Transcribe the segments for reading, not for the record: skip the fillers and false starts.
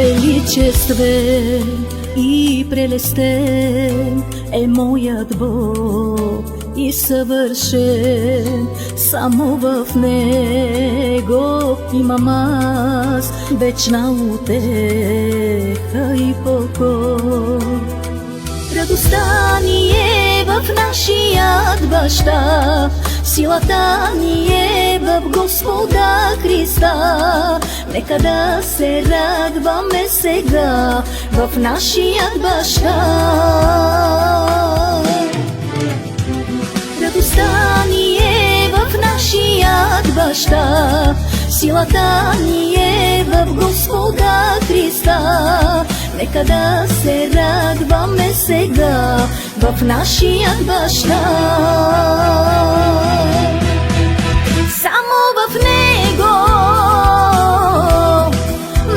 Величествен и прелестен е моят Бог и съвършен, само в Него имам аз вечна утеха и покой. Радостта ни е в нашият Баща, силата ни е в Господа Христа. Нека да се радваме сега в нашият Баща. Радостта ни е в нашият Баща, силата ни е в Господа Христа. Нека да се радваме сега в нашият Баща. Само в Него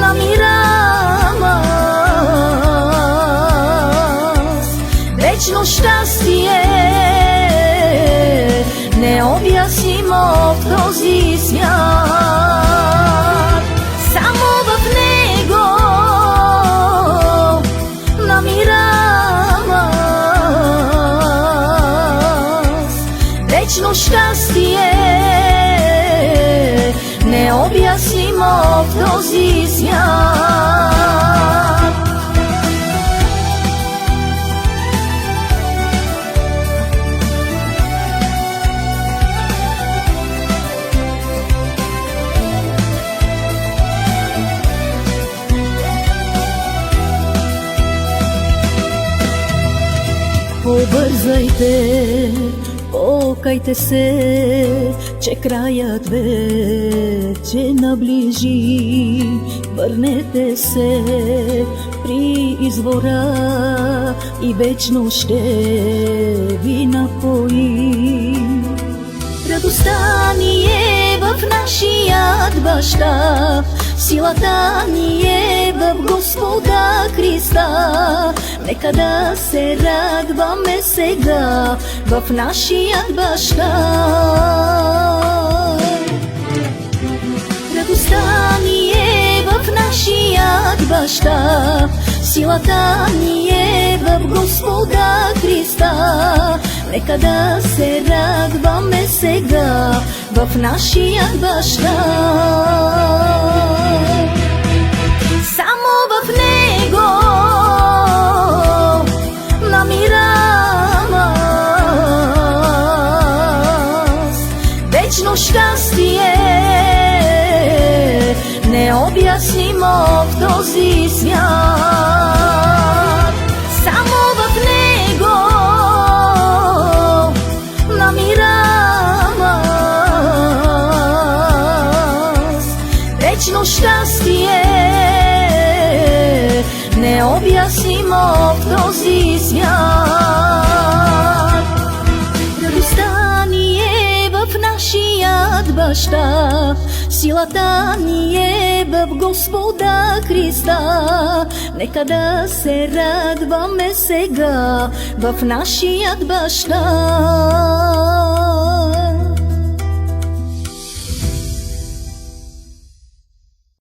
намирам аз вечно щастие, необяснимо в този свят. Само в Него намирам аз вечно щастие, необяснимо в този свят. Побързайте, покайте се, че краят вече наближи. Върнете се при извора и вечно ще ви напои. Радостта ни е в нашият Баща, силата ни е в Господа Христа. Нека да се радваме сега в нашият Баща. Радостта ни е в нашият Баща, силата ни е в Господа Христа. Нека да се радваме сега в нашият Баща. Само в Него намирам аз вечно щастие, необяснимо в този свят. Само в Него намирам аз вечно щастие, необяснимо в този свят. Радостта ни е в нашият Баща, силата ни е в Господа Христа. Нека да се радваме сега в нашият Баща.